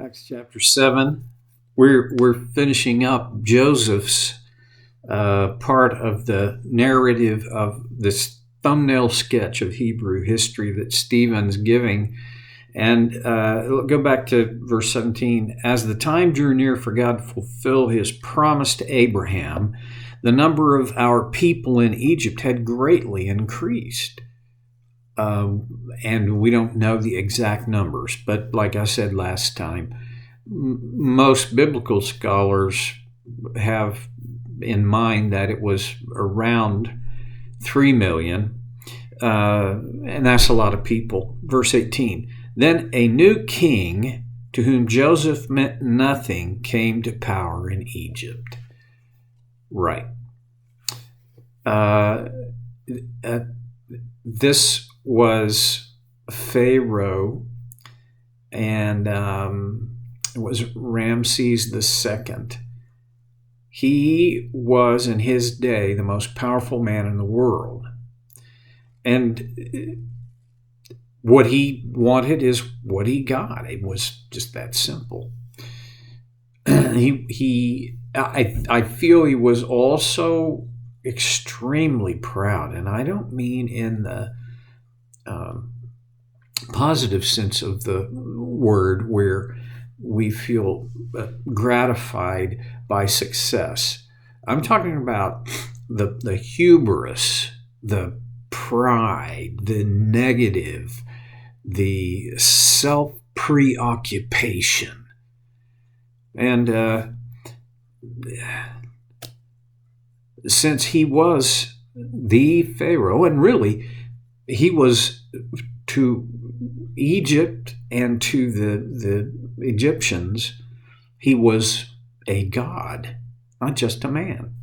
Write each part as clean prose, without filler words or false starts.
Acts chapter 7. We're finishing up Joseph's part of the narrative of this thumbnail sketch of Hebrew history that Stephen's giving. And go back to verse 17. As the time drew near for God to fulfill his promise to Abraham, the number of our people in Egypt had greatly increased. And we don't know the exact numbers, but like I said last time, most biblical scholars have in mind that it was around 3 million, and that's a lot of people. Verse 18, then a new king to whom Joseph meant nothing came to power in Egypt. Right. This was Pharaoh, and it was Ramses II. He was, in his day, the most powerful man in the world. And what he wanted is what he got. It was just that simple. I feel he was also extremely proud, and I don't mean in the positive sense of the word, where we feel gratified by success. I'm talking about the hubris, the pride, the negative, the self-preoccupation. And since he was the Pharaoh, and really he was to Egypt and to the Egyptians, he was a god, not just a man.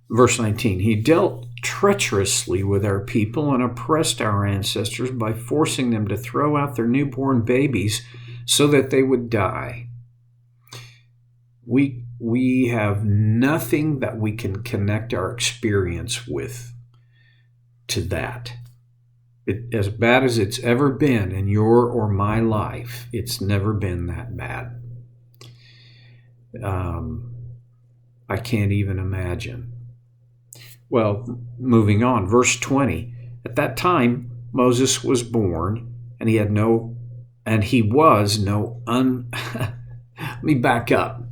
Verse 19, he dealt treacherously with our people and oppressed our ancestors by forcing them to throw out their newborn babies so that they would die. We have nothing that we can connect our experience with to that. As bad as it's ever been in your or my life, it's never been that bad. I can't even imagine. Well, moving on, verse 20. At that time, Moses was born, and he was no Let me back up.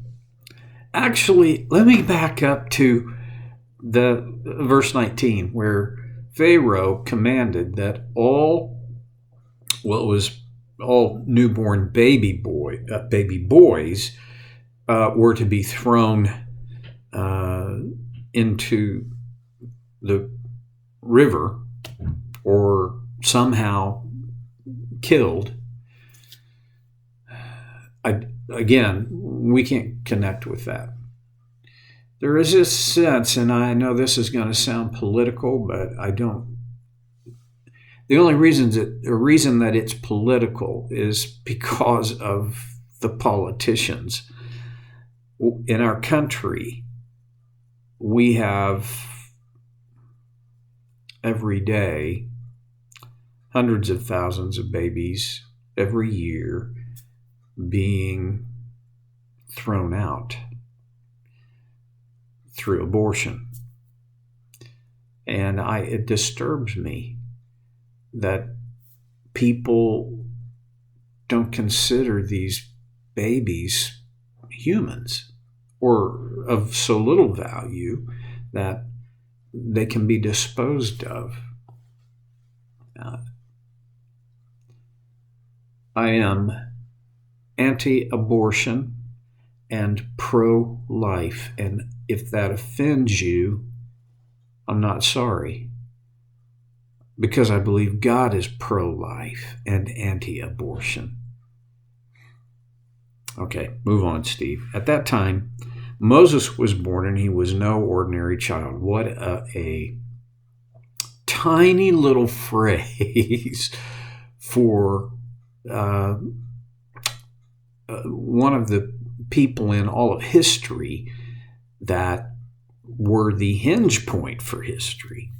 Actually, let me back up to the verse 19, where Pharaoh commanded that all newborn baby boys were to be thrown into the river or somehow killed. Again, we can't connect with that. There is this sense, and I know this is going to sound political, but I don't. The only reason that it's political is because of the politicians. In our country, we have every day hundreds of thousands of babies every year being thrown out through abortion. And it disturbs me that people don't consider these babies humans or of so little value that they can be disposed of. I am anti-abortion and pro-life, and if that offends you, I'm not sorry, because I believe God is pro-life and anti-abortion. Okay, move on, Steve. At that time, Moses was born, and he was no ordinary child. What a tiny little phrase for one of the people in all of history that were the hinge point for history.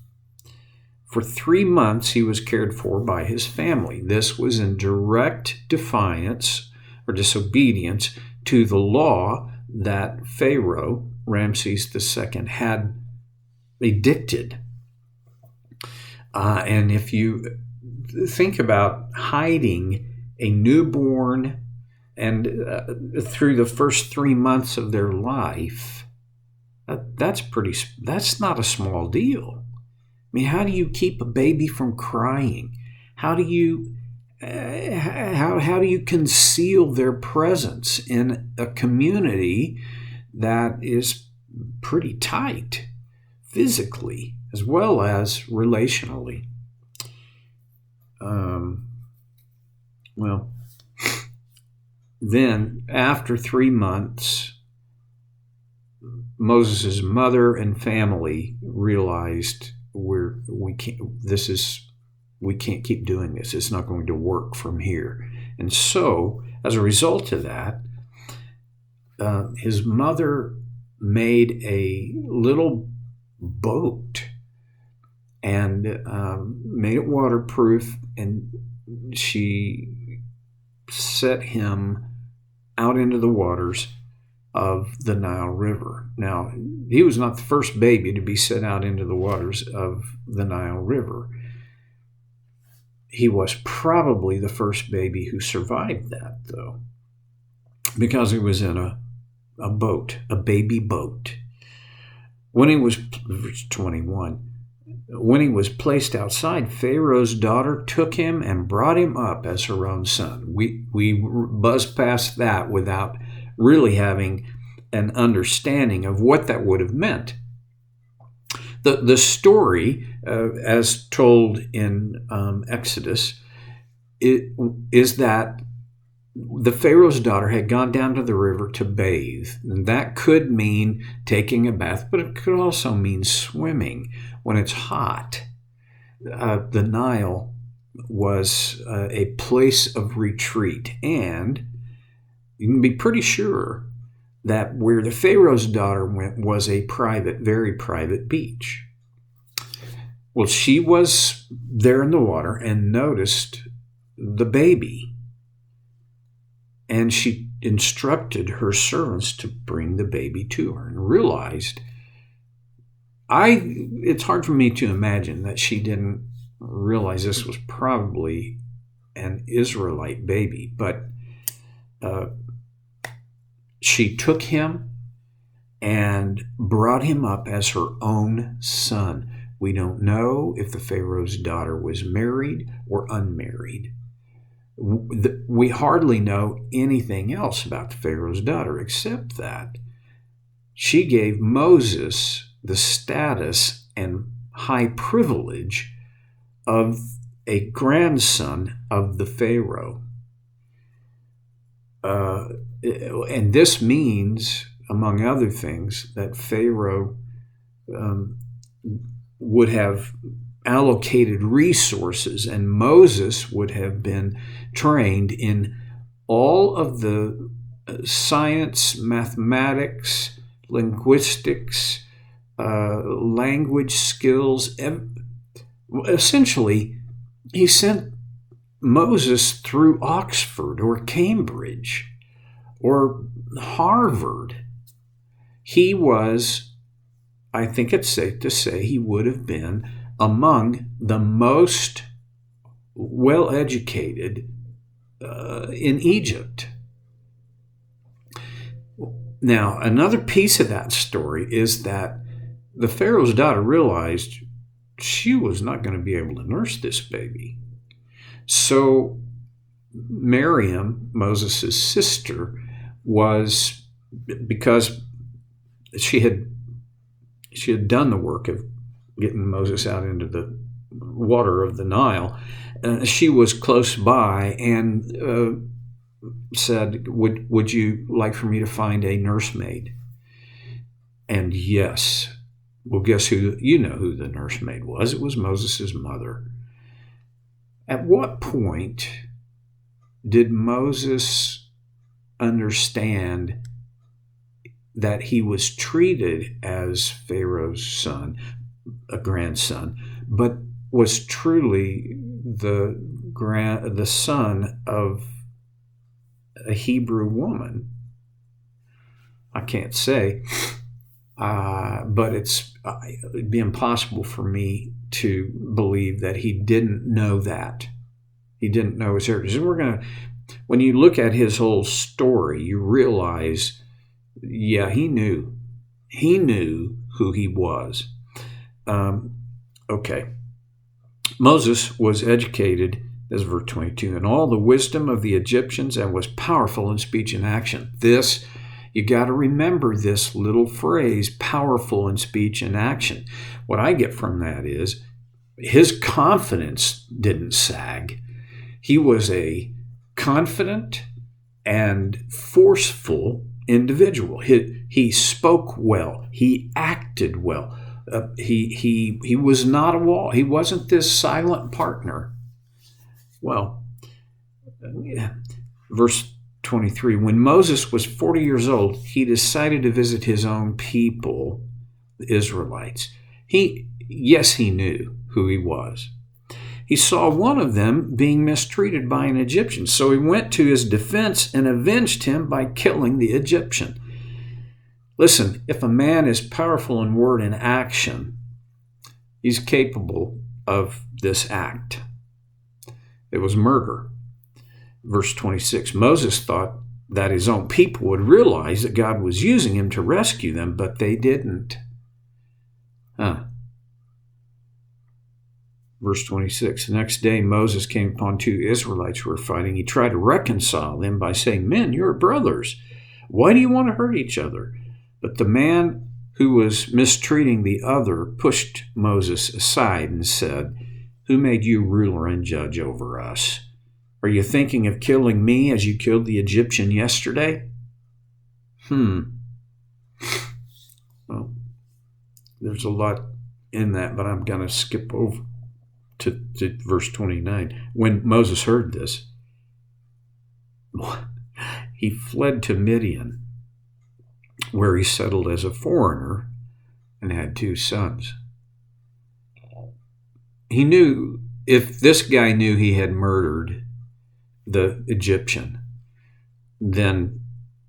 For 3 months, he was cared for by his family. This was in direct defiance or disobedience to the law that Pharaoh, Ramses II, had edicted. And if you think about hiding a newborn and through the first 3 months of their life, that's not a small deal. I mean, how do you keep a baby from crying? How do you conceal their presence in a community that is pretty tight physically as well as relationally? Well, then after 3 months, Moses' mother and family realized we can't keep doing this. It's not going to work from here. And so, as a result of that, his mother made a little boat and made it waterproof, and she set him out into the waters of the Nile River. Now, he was not the first baby to be set out into the waters of the Nile River. He was probably the first baby who survived that, though, because he was in a boat, a baby boat. When he was 21, when he was placed outside, Pharaoh's daughter took him and brought him up as her own son. We buzzed past that without really having an understanding of what that would have meant. The story, as told in Exodus, is that the Pharaoh's daughter had gone down to the river to bathe. And that could mean taking a bath, but it could also mean swimming when it's hot. The Nile was a place of retreat, and you can be pretty sure that where the Pharaoh's daughter went was a private, very private beach. Well, she was there in the water and noticed the baby, and she instructed her servants to bring the baby to her, and realized, it's hard for me to imagine that she didn't realize this was probably an Israelite baby, but she took him and brought him up as her own son. We don't know if the Pharaoh's daughter was married or unmarried. We hardly know anything else about the Pharaoh's daughter except that she gave Moses the status and high privilege of a grandson of the Pharaoh. And this means, among other things, that Pharaoh would have allocated resources, and Moses would have been trained in all of the science, mathematics, linguistics, language skills. Essentially, he sent Moses through Oxford or Cambridge or Harvard. He was, I think it's safe to say, he would have been among the most well-educated in Egypt. Now, another piece of that story is that the Pharaoh's daughter realized she was not going to be able to nurse this baby. So Miriam, Moses' sister, was, because she had done the work of getting Moses out into the water of the Nile, she was close by and said, would you like for me to find a nursemaid? And yes, well, guess who? You know who the nursemaid was. It was Moses' mother. At what point did Moses understand that he was treated as Pharaoh's son, a grandson, but was truly the son of a Hebrew woman? I can't say, but it'd be impossible for me to believe that he didn't know that. He didn't know his heritage. And when you look at his whole story, you realize, yeah, he knew. He knew who he was. Okay. Moses was educated, as verse 22, in all the wisdom of the Egyptians and was powerful in speech and action. This, you got to remember this little phrase, powerful in speech and action. What I get from that is his confidence didn't sag. He was a confident and forceful individual. He spoke well. He acted well. He was not a wall. He wasn't this silent partner. Well, verse 23, when Moses was 40 years old, he decided to visit his own people, the Israelites. Yes, he knew who he was. He saw one of them being mistreated by an Egyptian, so he went to his defense and avenged him by killing the Egyptian. Listen, if a man is powerful in word and action, he's capable of this act. It was murder. Verse 26, Moses thought that his own people would realize that God was using him to rescue them, but they didn't. Verse 26, the next day Moses came upon two Israelites who were fighting. He tried to reconcile them by saying, men, you're brothers. Why do you want to hurt each other? But the man who was mistreating the other pushed Moses aside and said, who made you ruler and judge over us? Are you thinking of killing me as you killed the Egyptian yesterday? Well, there's a lot in that, but I'm going to skip over to verse 29. When Moses heard this, he fled to Midian, where he settled as a foreigner and had 2 sons. He knew, if this guy knew he had murdered the Egyptian, then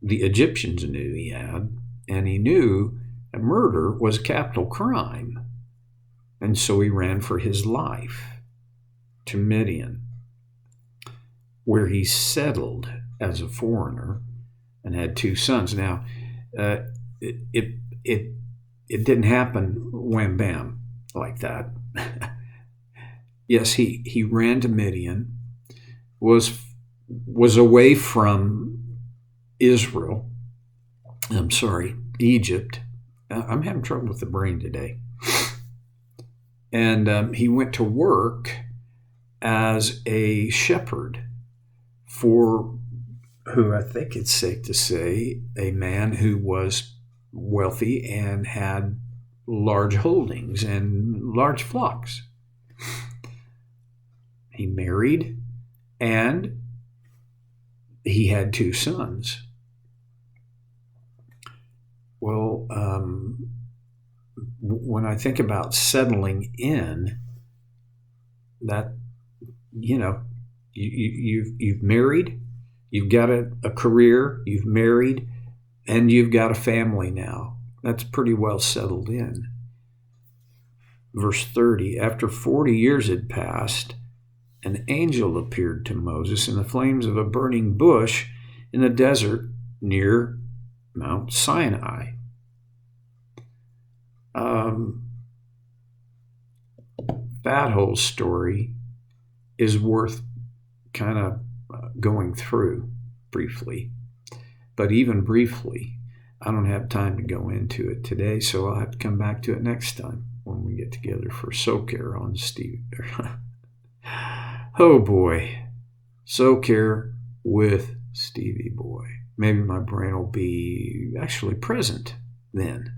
the Egyptians knew he had, and he knew that murder was a capital crime. And so he ran for his life to Midian, where he settled as a foreigner and had 2 sons. Now, it didn't happen wham bam like that. Yes, he ran to Midian, was away from Egypt. I'm having trouble with the brain today. And he went to work as a shepherd for, who I think it's safe to say, a man who was wealthy and had large holdings and large flocks. He married, and he had 2 sons. Well, when I think about settling in, that, you've married, you've got a career, you've married, and you've got a family now. That's pretty well settled in. Verse 30, after 40 years had passed, an angel appeared to Moses in the flames of a burning bush in the desert near Mount Sinai. That whole story is worth kind of going through briefly. But even briefly, I don't have time to go into it today, so I'll have to come back to it next time when we get together for SoCare on Stevie. Oh boy, SoCare with Stevie Boy. Maybe my brain will be actually present then.